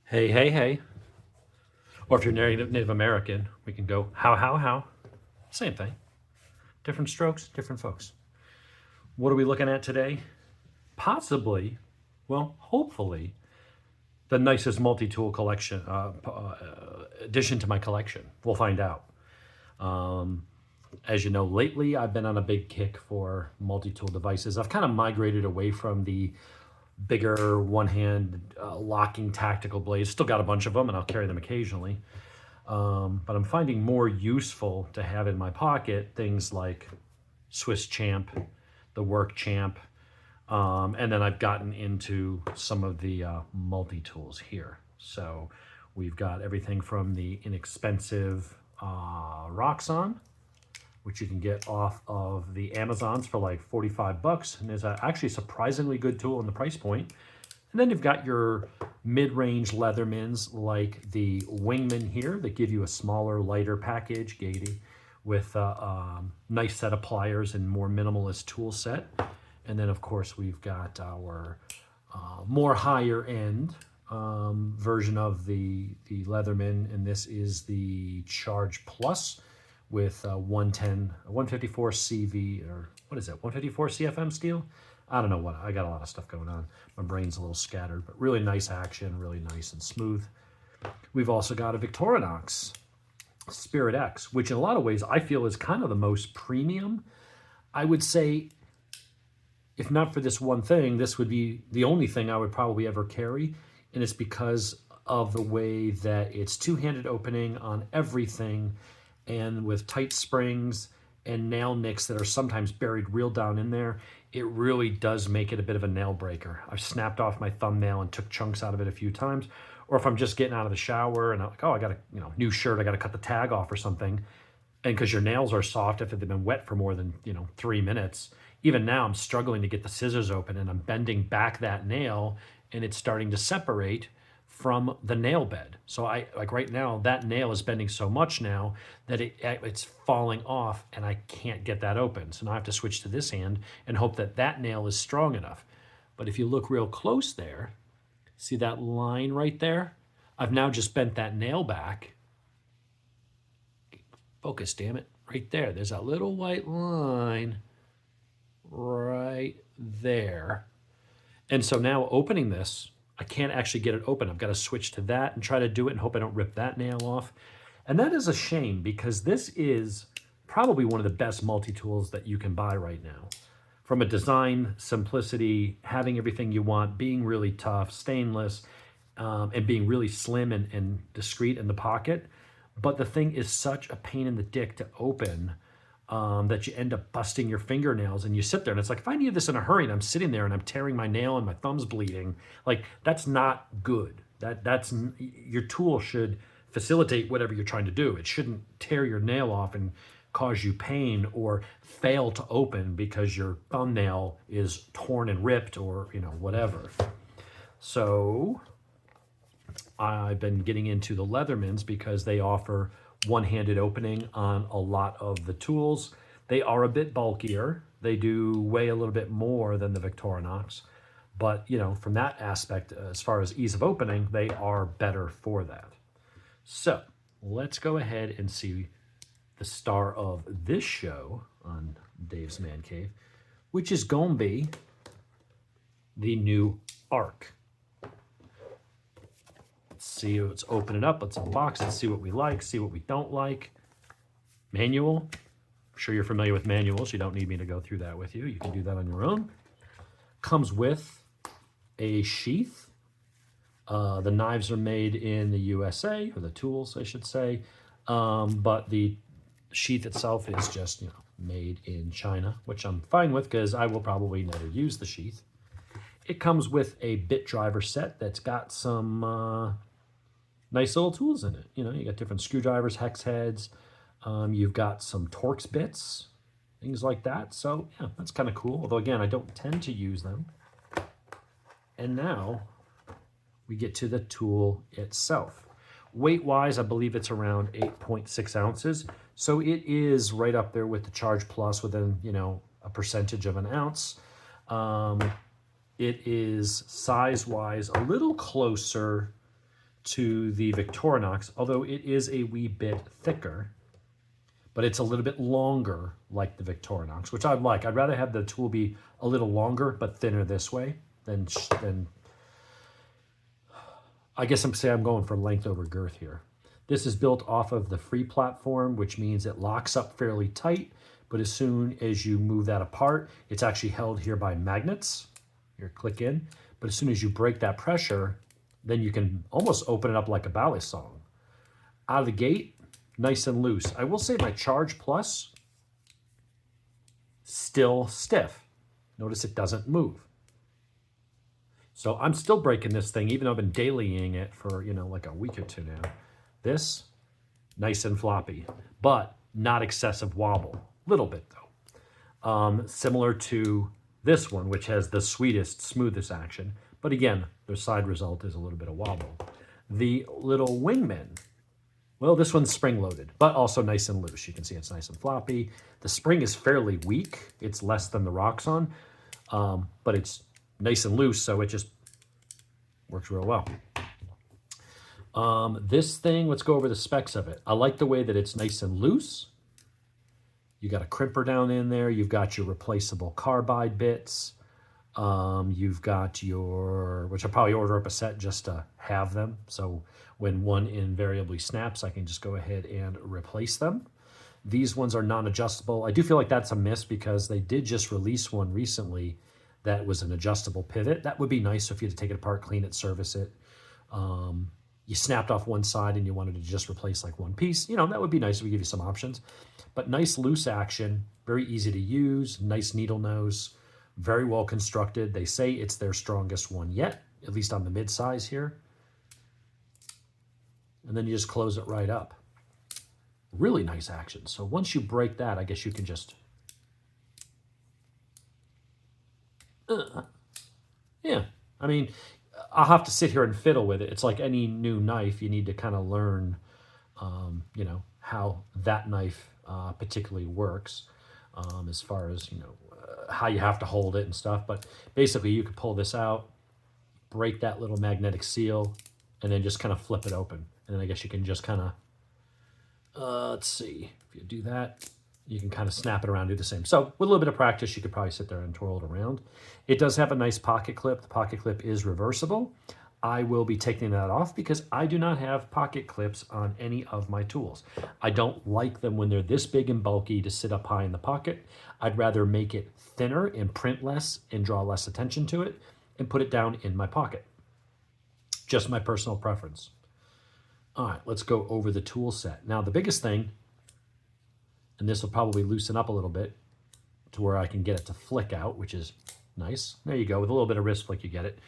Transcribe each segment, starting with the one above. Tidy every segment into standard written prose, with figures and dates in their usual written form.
Hey, hey, hey. Or if you're Native American, we can go how. Same thing. Different strokes, different folks. What are we looking at today? Possibly, well, hopefully, the nicest multi-tool collection, addition to my collection. We'll find out. As you know, lately I've been on a big kick for multi-tool devices. I've kind of migrated away from the bigger one-hand locking tactical blades. Still got a bunch of them, and I'll carry them occasionally. But I'm finding more useful to have in my pocket things like Swiss Champ, the Work Champ, and then I've gotten into some of the multi-tools here. So we've got everything from the inexpensive Roxxon, which you can get off of the Amazons for like 45 bucks, and is actually a surprisingly good tool in the price point. And then you've got your mid-range Leathermans like the Wingman here that give you a smaller, lighter package, giggity, with a nice set of pliers and more minimalist tool set. And then, of course, we've got our more higher-end version of the Leatherman, and this is the Charge Plus with 154 CV, or what is that, 154 CFM steel? I don't know what, I got a lot of stuff going on. My brain's a little scattered, but really nice action, really nice and smooth. We've also got a Victorinox Spirit X, which in a lot of ways I feel is kind of the most premium. I would say, if not for this one thing, this would be the only thing I would probably ever carry. And it's because of the way that it's two-handed opening on everything, and with tight springs and nail nicks that are sometimes buried real down in there, it really does make it a bit of a nail breaker. I've snapped off my thumbnail and took chunks out of it a few times. Or if I'm just getting out of the shower and I'm like, oh, I got a new shirt, I got to cut the tag off or something. And because your nails are soft if they've been wet for more than 3 minutes. Even now I'm struggling to get the scissors open, and I'm bending back that nail and it's starting to separate from the nail bed. So I like right now that nail is bending so much now that it's falling off, and I can't get that open. So now I have to switch to this hand and hope that that nail is strong enough. But if you look real close there, see that line right there? I've now just bent that nail back. Focus, damn it. Right there. There's that little white line right there. And so now opening this, I can't actually get it open. I've got to switch to that and try to do it and hope I don't rip that nail off. And that is a shame, because this is probably one of the best multi-tools that you can buy right now. From a design, simplicity, having everything you want, being really tough, stainless, and being really slim and discreet in the pocket. But the thing is such a pain in the dick to open that you end up busting your fingernails, and you sit there and it's like, if I need this in a hurry and I'm sitting there and I'm tearing my nail and my thumb's bleeding, like that's not good. That's your tool should facilitate whatever you're trying to do. It shouldn't tear your nail off and cause you pain or fail to open because your thumbnail is torn and ripped or whatever. So I've been getting into the Leathermans because they offer one-handed opening on a lot of the tools. They are a bit bulkier. They do weigh a little bit more than the Victorinox, but from that aspect, as far as ease of opening, they are better for that. So let's go ahead and see the star of this show on Dave's Man Cave, which is gonna be the new Arc. See, let's open it up. Let's unbox it, see what we like, see what we don't like. Manual. I'm sure you're familiar with manuals. You don't need me to go through that with you. You can do that on your own. Comes with a sheath. The knives are made in the USA, or the tools, I should say. But the sheath itself is just, made in China, which I'm fine with because I will probably never use the sheath. It comes with a bit driver set that's got some nice little tools in it. You got different screwdrivers, hex heads. You've got some Torx bits, things like that. So yeah, that's kind of cool. Although again, I don't tend to use them. And now we get to the tool itself. Weight-wise, I believe it's around 8.6 ounces. So it is right up there with the Charge Plus within, a percentage of an ounce. It is size-wise a little closer to the Victorinox, although it is a wee bit thicker, but it's a little bit longer like the Victorinox, which I'd like. I'd rather have the tool be a little longer but thinner this way than I guess I'm going for length over girth here. This is built off of the free platform, which means it locks up fairly tight, but as soon as you move that apart, it's actually held here by magnets. Here, click in. But as soon as you break that pressure, then you can almost open it up like a ballet song. Out of the gate, nice and loose. I will say my Charge Plus, still stiff. Notice it doesn't move. So I'm still breaking this thing, even though I've been dailying it for, like a week or two now. This, nice and floppy, but not excessive wobble. Little bit though. Similar to this one, which has the sweetest, smoothest action. But again, the side result is a little bit of wobble. The little Wingman, well, this one's spring-loaded, but also nice and loose. You can see it's nice and floppy. The spring is fairly weak. It's less than the Roxxon, but it's nice and loose, so it just works real well. This thing, let's go over the specs of it. I like the way that it's nice and loose. You got a crimper down in there. You've got your replaceable carbide bits. You've got your, which I'll probably order up a set just to have them. So when one invariably snaps, I can just go ahead and replace them. These ones are non-adjustable. I do feel like that's a miss because they did just release one recently that was an adjustable pivot. That would be nice if you had to take it apart, clean it, service it. You snapped off one side and you wanted to just replace like one piece. That would be nice if we give you some options. But nice loose action, very easy to use, nice needle nose, very well constructed. They say it's their strongest one yet, at least on the mid-size here. And then you just close it right up. Really nice action. So once you break that, I guess you can just... yeah, I mean, I'll have to sit here and fiddle with it. It's like any new knife. You need to kind of learn, how that knife particularly works as far as, how you have to hold it and stuff. But basically, you could pull this out, break that little magnetic seal, and then just kind of flip it open. And then I guess you can just kind of, let's see, if you do that, you can kind of snap it around, do the same. So with a little bit of practice, you could probably sit there and twirl it around. It does have a nice pocket clip. The pocket clip is reversible. I will be taking that off because I do not have pocket clips on any of my tools. I don't like them when they're this big and bulky to sit up high in the pocket. I'd rather make it thinner and print less and draw less attention to it and put it down in my pocket. Just my personal preference. All right, let's go over the tool set. Now, the biggest thing, and this will probably loosen up a little bit to where I can get it to flick out, which is nice. There you go. With a little bit of wrist flick, you get it.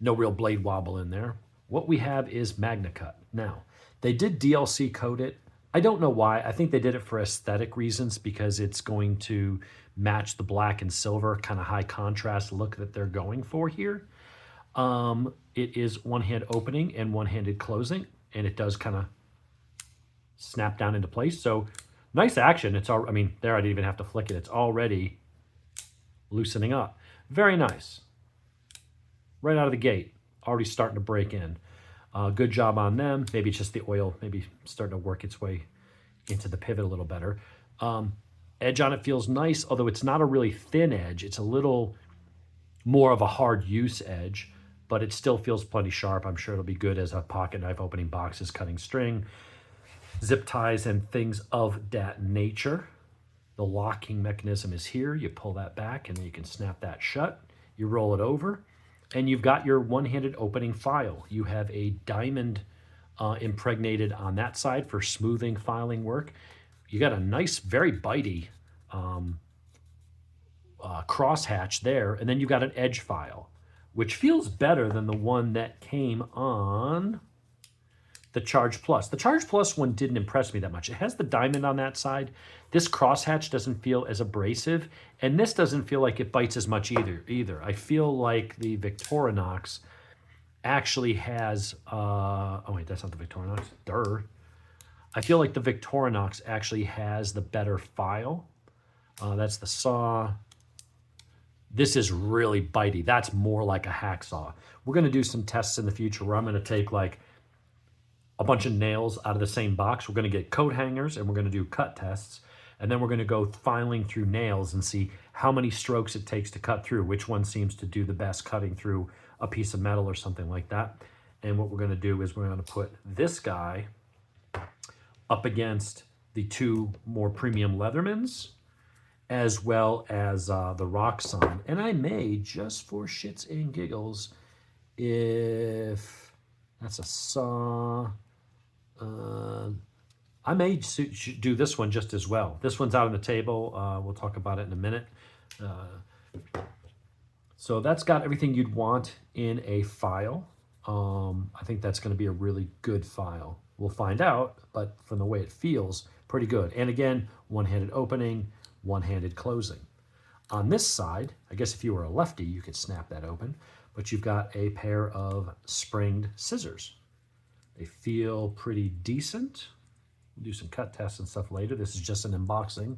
No real blade wobble in there. What we have is Magnacut. Now, they did DLC code it. I don't know why. I think they did it for aesthetic reasons because it's going to match the black and silver kind of high contrast look that they're going for here. It is one-hand opening and one-handed closing, and it does kind of snap down into place. So nice action. It's all, I mean, there I didn't even have to flick it. It's already loosening up. Very nice. Right out of the gate, already starting to break in. Good job on them. Maybe it's just the oil, maybe starting to work its way into the pivot a little better. Edge on it feels nice, although it's not a really thin edge. It's a little more of a hard use edge, but it still feels plenty sharp. I'm sure it'll be good as a pocket knife opening boxes, cutting string, zip ties, and things of that nature. The locking mechanism is here. You pull that back and then you can snap that shut. You roll it over and you've got your one-handed opening file. You have a diamond impregnated on that side for smoothing filing work. You got a nice, very bitey crosshatch there, and then you got an edge file, which feels better than the one that came on the Charge Plus. The Charge Plus one didn't impress me that much. It has the diamond on that side. This crosshatch doesn't feel as abrasive, and this doesn't feel like it bites as much either. I feel like the Victorinox actually has, oh wait, that's not the Victorinox, duh. I feel like the Victorinox actually has the better file. That's the saw. This is really bitey. That's more like a hacksaw. We're gonna do some tests in the future where I'm gonna take like a bunch of nails out of the same box. We're going to get coat hangers and we're going to do cut tests. And then we're going to go filing through nails and see how many strokes it takes to cut through, which one seems to do the best cutting through a piece of metal or something like that. And what we're going to do is we're going to put this guy up against the two more premium Leathermans, as well as the Roxxon. And I may, just for shits and giggles, if that's a saw, I may do this one just as well. This one's out on the table. We'll talk about it in a minute. So that's got everything you'd want in a file. I think that's going to be a really good file. We'll find out, but from the way it feels, pretty good. And again, one-handed opening, one-handed closing. On this side, I guess if you were a lefty, you could snap that open, but you've got a pair of springed scissors. They feel pretty decent. We'll do some cut tests and stuff later. This is just an unboxing,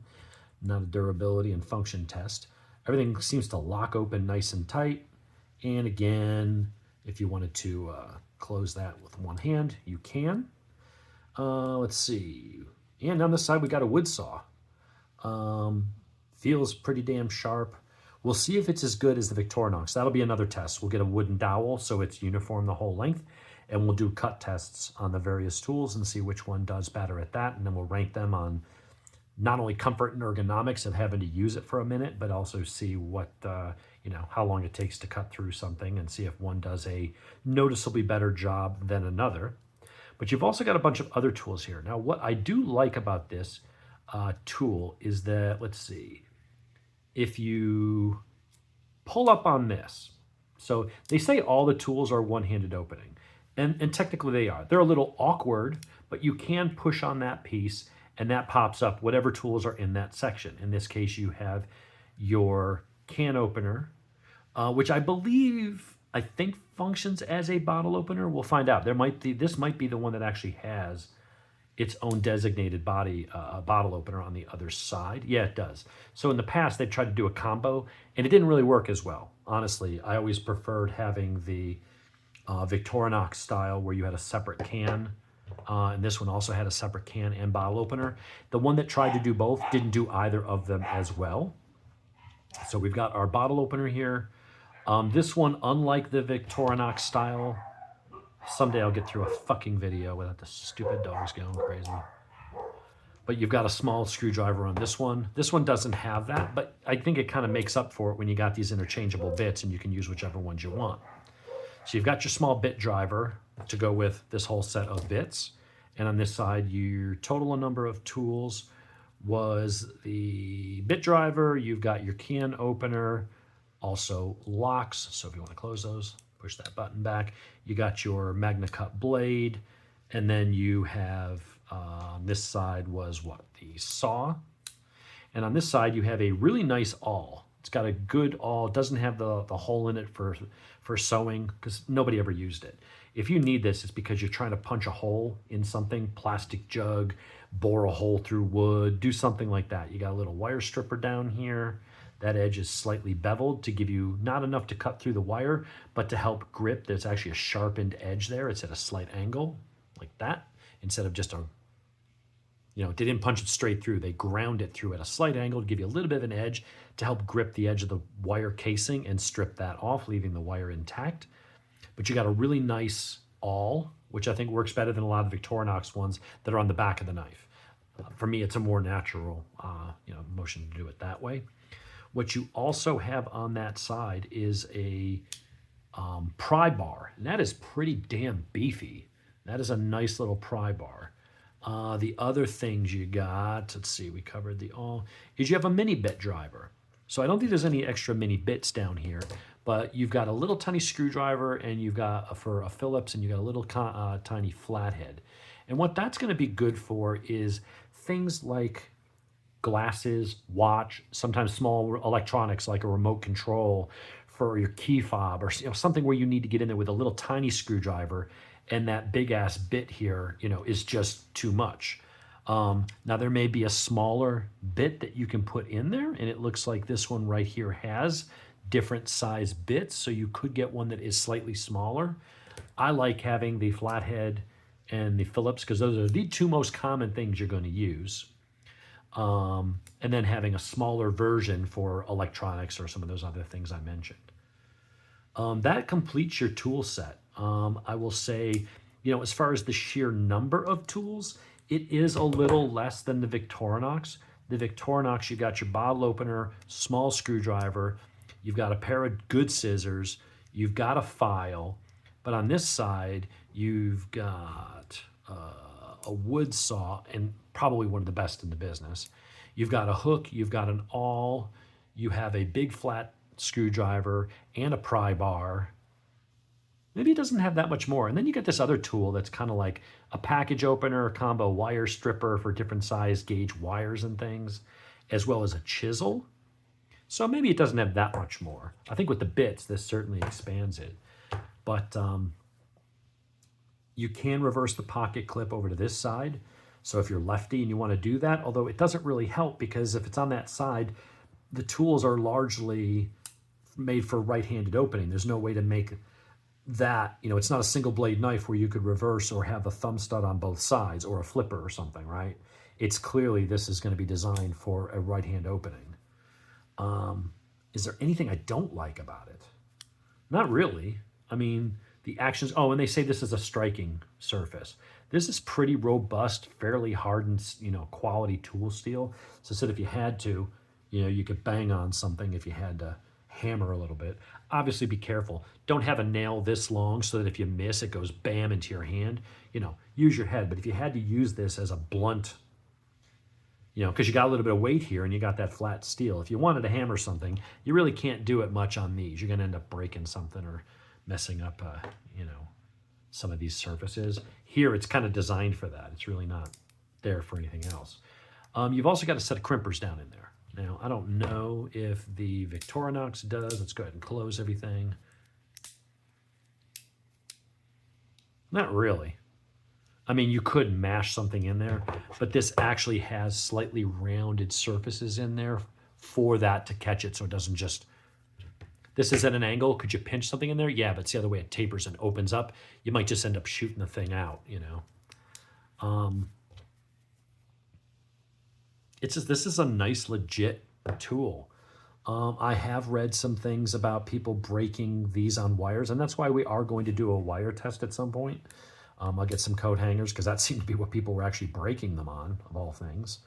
not a durability and function test. Everything seems to lock open nice and tight. And again, if you wanted to close that with one hand, you can. Let's see. And on this side, we got a wood saw. Feels pretty damn sharp. We'll see if it's as good as the Victorinox. That'll be another test. We'll get a wooden dowel so it's uniform the whole length. And we'll do cut tests on the various tools and see which one does better at that. And then we'll rank them on not only comfort and ergonomics of having to use it for a minute, but also see what, how long it takes to cut through something and see if one does a noticeably better job than another. But you've also got a bunch of other tools here. Now, what I do like about this tool is that, let's see, if you pull up on this, so they say all the tools are one-handed opening. And technically they are. They're a little awkward, but you can push on that piece and that pops up whatever tools are in that section. In this case, you have your can opener, which I think functions as a bottle opener. We'll find out. This might be the one that actually has its own designated bottle opener on the other side. Yeah, it does. So in the past, they tried to do a combo, and it didn't really work as well. Honestly, I always preferred having the Victorinox style where you had a separate can, and this one also had a separate can and bottle opener. The one that tried to do both didn't do either of them as well. So we've got our bottle opener here. This one, unlike the Victorinox style, someday I'll get through a fucking video without the stupid dogs going crazy. But you've got a small screwdriver on this one. This one doesn't have that, but I think it kind of makes up for it when you got these interchangeable bits and you can use whichever ones you want. So you've got your small bit driver to go with this whole set of bits. And on this side, your total number of tools was the bit driver. You've got your can opener, also locks. So if you want to close those, push that button back. You got your Magnacut blade. And then you have, on this side was what? The saw. And on this side, you have a really nice awl. It's got a good awl. It doesn't have the hole in it for sewing because nobody ever used it. If you need this, it's because you're trying to punch a hole in something, plastic jug, bore a hole through wood, do something like that. You got a little wire stripper down here. That edge is slightly beveled to give you not enough to cut through the wire, but to help grip. There's actually a sharpened edge there. It's at a slight angle like that instead of just they didn't punch it straight through. They ground it through at a slight angle to give you a little bit of an edge to help grip the edge of the wire casing and strip that off, leaving the wire intact. But you got a really nice awl, which I think works better than a lot of Victorinox ones that are on the back of the knife. For me, it's a more natural motion to do it that way. What you also have on that side is a pry bar, and that is pretty damn beefy. That is a nice little pry bar. The other things you got, let's see, we covered the all, is you have a mini bit driver. So I don't think there's any extra mini bits down here, but you've got a little tiny screwdriver and you've got for a Phillips and you've got a little tiny flathead. And what that's going to be good for is things like glasses, watch, sometimes small electronics like a remote control for your key fob or something where you need to get in there with a little tiny screwdriver. And that big ass bit here, is just too much. Now there may be a smaller bit that you can put in there, and it looks like this one right here has different size bits, so you could get one that is slightly smaller. I like having the flathead and the Phillips, because those are the two most common things you're going to use. And then having a smaller version for electronics or some of those other things I mentioned. That completes your tool set. I will say, as far as the sheer number of tools, it is a little less than the Victorinox. The Victorinox, you've got your bottle opener, small screwdriver, you've got a pair of good scissors, you've got a file, but on this side, you've got a wood saw, and probably one of the best in the business. You've got a hook, you've got an awl, you have a big flat screwdriver and a pry bar. Maybe it doesn't have that much more. And then you get this other tool that's kind of like a package opener, a combo wire stripper for different size gauge wires and things, as well as a chisel. So maybe it doesn't have that much more. I think with the bits, this certainly expands it. But you can reverse the pocket clip over to this side. So if you're lefty and you want to do that, although it doesn't really help because if it's on that side, the tools are largely made for right-handed opening. There's no way to make that, it's not a single blade knife where you could reverse or have a thumb stud on both sides or a flipper or something, right? It's clearly this is going to be designed for a right-hand opening. Is there anything I don't like about it? Not really. I mean, the actions, and they say this is a striking surface. This is pretty robust, fairly hardened, quality tool steel. So if you had to, you could bang on something if you had to hammer a little bit. Obviously be careful. Don't have a nail this long so that if you miss, it goes bam into your hand. Use your head. But if you had to use this as a blunt, because you got a little bit of weight here and you got that flat steel. If you wanted to hammer something, you really can't do it much on these. You're going to end up breaking something or messing up, some of these surfaces. Here, it's kind of designed for that. It's really not there for anything else. You've also got a set of crimpers down in there. Now, I don't know if the Victorinox does. Let's go ahead and close everything. Not really. I mean, you could mash something in there, but this actually has slightly rounded surfaces in there for that to catch it so it doesn't just... This is at an angle. Could you pinch something in there? Yeah, but it's the other way. It tapers and opens up. You might just end up shooting the thing out, This is a nice, legit tool. I have read some things about people breaking these on wires, and that's why we are going to do a wire test at some point. I'll get some coat hangers because that seemed to be what people were actually breaking them on, of all things.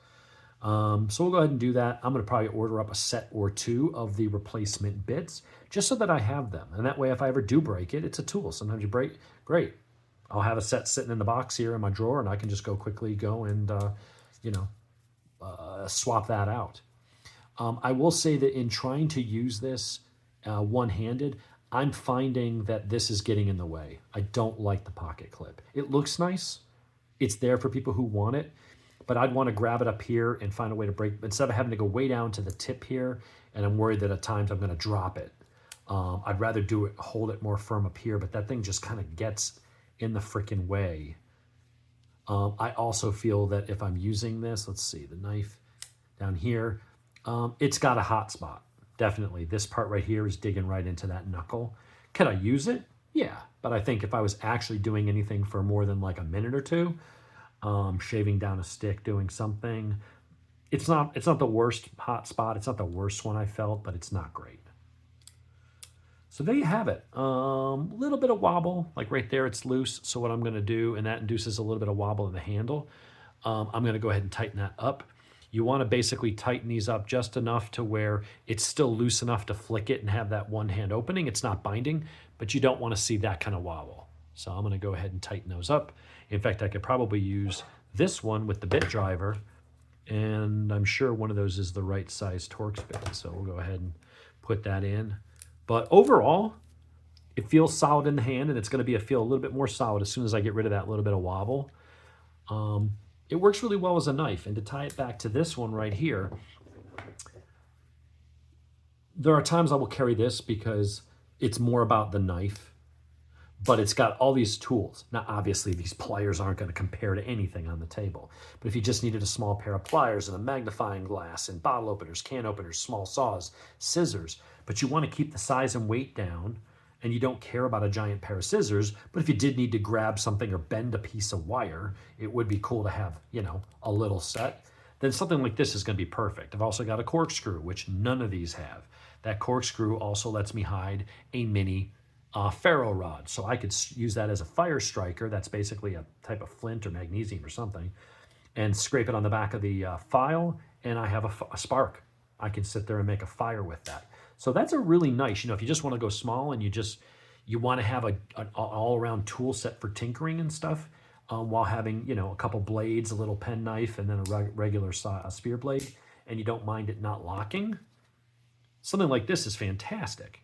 So we'll go ahead and do that. I'm going to probably order up a set or two of the replacement bits just so that I have them. And that way, if I ever do break it, it's a tool. Sometimes you break, great. I'll have a set sitting in the box here in my drawer, and I can just quickly go and, swap that out. I will say that in trying to use this one-handed, I'm finding that this is getting in the way. I don't like the pocket clip. It looks nice. It's there for people who want it, but I'd want to grab it up here and find a way to break, instead of having to go way down to the tip here, and I'm worried that at times I'm going to drop it. I'd rather hold it more firm up here, but that thing just kind of gets in the freaking way. I also feel that if I'm using this, let's see, the knife down here, it's got a hot spot. Definitely. This part right here is digging right into that knuckle. Can I use it? Yeah. But I think if I was actually doing anything for more than like a minute or two, shaving down a stick, doing something, it's not the worst hot spot. It's not the worst one I felt, but it's not great. So there you have it. Little bit of wobble, like right there, it's loose. So what I'm going to do, and that induces a little bit of wobble in the handle. I'm going to go ahead and tighten that up. You want to basically tighten these up just enough to where it's still loose enough to flick it and have that one hand opening. It's not binding, but you don't want to see that kind of wobble. So I'm going to go ahead and tighten those up. In fact, I could probably use this one with the bit driver, and I'm sure one of those is the right size Torx bit. So we'll go ahead and put that in. But overall, it feels solid in the hand, and it's going to feel a little bit more solid as soon as I get rid of that little bit of wobble. It works really well as a knife. And to tie it back to this one right here, there are times I will carry this because it's more about the knife, but it's got all these tools. Now, obviously, these pliers aren't going to compare to anything on the table. But if you just needed a small pair of pliers and a magnifying glass and bottle openers, can openers, small saws, scissors, but you want to keep the size and weight down, and you don't care about a giant pair of scissors, but if you did need to grab something or bend a piece of wire, it would be cool to have, you know, a little set, then something like this is going to be perfect. I've also got a corkscrew, which none of these have. That corkscrew also lets me hide a mini ferro rod. So I could use that as a fire striker. That's basically a type of flint or magnesium or something, and scrape it on the back of the file, and I have a spark. I can sit there and make a fire with that. So that's a really nice, you know, if you just want to go small and you want to have an all-around tool set for tinkering and stuff, while having, you know, a couple blades, a little pen knife, and then a regular spear blade, and you don't mind it not locking, something like this is fantastic.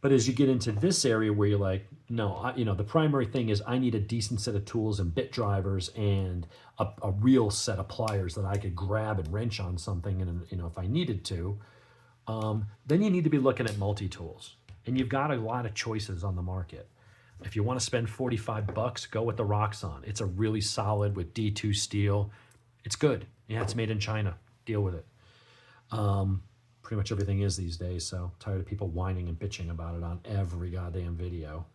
But as you get into this area where you're like, no, you know, the primary thing is I need a decent set of tools and bit drivers and a real set of pliers that I could grab and wrench on something, and, you know, if I needed to, then you need to be looking at multi-tools. And you've got a lot of choices on the market. If you want to spend 45 bucks, go with the Roxxon. It's a really solid with D2 steel. It's good. Yeah, it's made in China. Deal with it. Pretty much everything is these days, so tired of people whining and bitching about it on every goddamn video.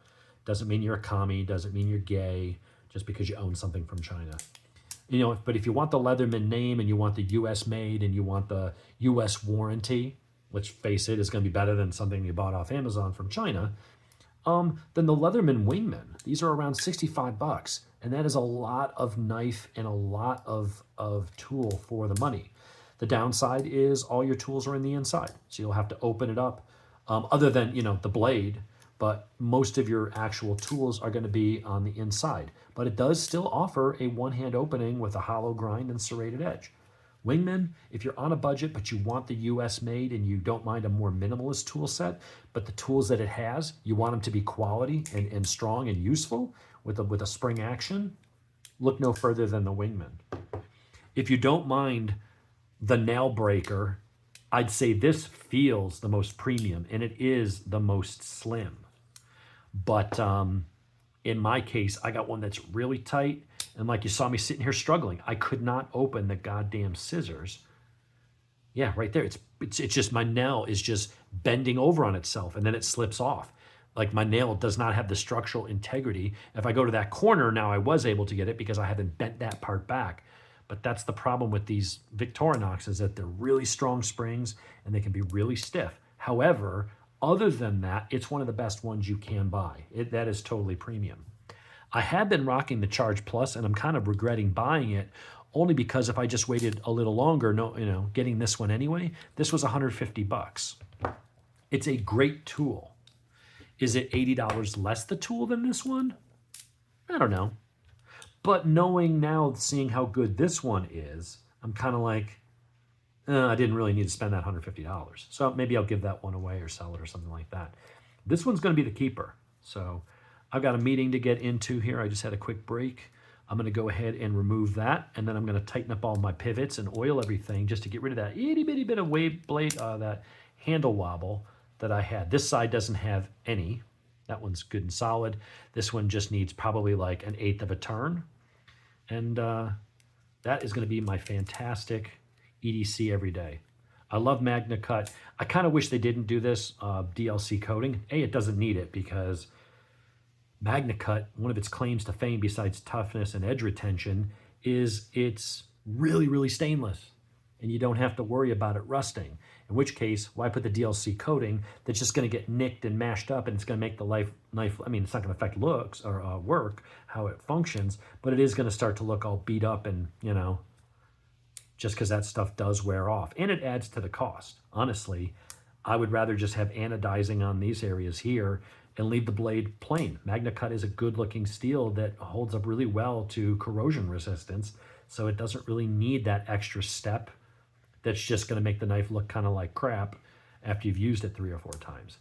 Doesn't mean you're a commie, doesn't mean you're gay, just because you own something from China. You know, but if you want the Leatherman name and you want the US made and you want the US warranty, which, face it, is going to be better than something you bought off Amazon from China, then the Leatherman Wingman, these are around 65 bucks. And that is a lot of knife and a lot of tool for the money. The downside is all your tools are in the inside. So you'll have to open it up, other than, you know, the blade, but most of your actual tools are going to be on the inside. But it does still offer a one-hand opening with a hollow grind and serrated edge. Wingman, if you're on a budget but you want the US made and you don't mind a more minimalist tool set, but the tools that it has, you want them to be quality and strong and useful with a spring action, look no further than the Wingman. If you don't mind the nail breaker, I'd say this feels the most premium, and it is the most slim. But in my case, I got one that's really tight, and like you saw me sitting here struggling, I could not open the goddamn scissors. Yeah, right there. It's just, my nail is just bending over on itself, and then it slips off. Like, my nail does not have the structural integrity. If I go to that corner now, I was able to get it because I haven't bent that part back. But that's the problem with these Victorinox, is that they're really strong springs and they can be really stiff. However, other than that, it's one of the best ones you can buy. That is totally premium. I have been rocking the Charge Plus, and I'm kind of regretting buying it, only because if I just waited a little longer, getting this one anyway, this was 150 bucks. It's a great tool. Is it $80 less the tool than this one? I don't know. But knowing now, seeing how good this one is, I'm kind of like, I didn't really need to spend that $150. So maybe I'll give that one away or sell it or something like that. This one's going to be the keeper. So I've got a meeting to get into here. I just had a quick break. I'm going to go ahead and remove that, and then I'm going to tighten up all my pivots and oil everything just to get rid of that itty bitty bit of wave blade, that handle wobble that I had. This side doesn't have any. That one's good and solid. This one just needs probably like 1/8 of a turn. And that is going to be my fantastic EDC every day. I love Magnacut. I kind of wish they didn't do this DLC coating. It doesn't need it, because Magnacut, one of its claims to fame besides toughness and edge retention, is it's really, really stainless. And you don't have to worry about it rusting. In which case, why put the DLC coating that's just going to get nicked and mashed up, and it's going to make the knife, I mean, it's not going to affect looks or work, how it functions, but it is going to start to look all beat up, and, just because that stuff does wear off. And it adds to the cost. Honestly, I would rather just have anodizing on these areas here and leave the blade plain. Magnacut is a good-looking steel that holds up really well to corrosion resistance, so it doesn't really need that extra step that's just going to make the knife look kind of like crap after you've used it 3 or 4 times.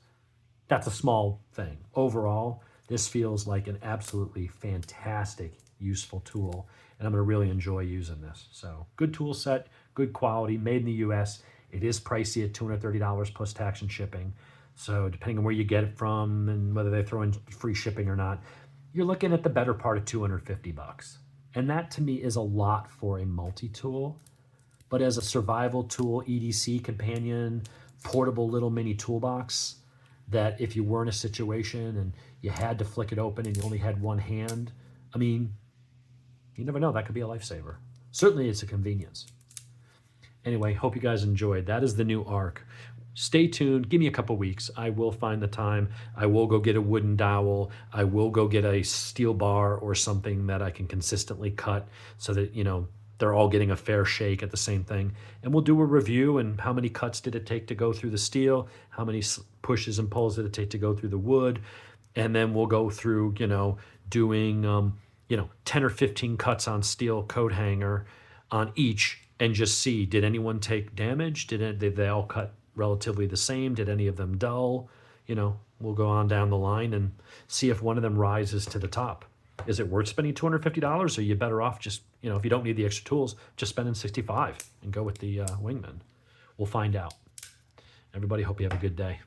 That's a small thing. Overall, this feels like an absolutely fantastic, useful tool, and I'm going to really enjoy using this. So, good tool set, good quality, made in the US. It is pricey at $230 plus tax and shipping. So, depending on where you get it from and whether they throw in free shipping or not, you're looking at the better part of 250 bucks. And that, to me, is a lot for a multi-tool. But as a survival tool, EDC companion, portable little mini toolbox, that if you were in a situation and you had to flick it open and you only had one hand, I mean, you never know, that could be a lifesaver. Certainly it's a convenience. Anyway, hope you guys enjoyed. That is the new Arc. Stay tuned. Give me a couple weeks. I will find the time. I will go get a wooden dowel. I will go get a steel bar or something that I can consistently cut so that, you know, they're all getting a fair shake at the same thing. And we'll do a review and how many cuts did it take to go through the steel? How many pushes and pulls did it take to go through the wood? And then we'll go through, you know, doing, 10 or 15 cuts on steel coat hanger on each and just see, did anyone take damage? Did they all cut relatively the same? Did any of them dull? You know, we'll go on down the line and see if one of them rises to the top. Is it worth spending $250? Or are you better off just, you know, if you don't need the extra tools, just spending $65 and go with the Wingman? We'll find out. Everybody, hope you have a good day.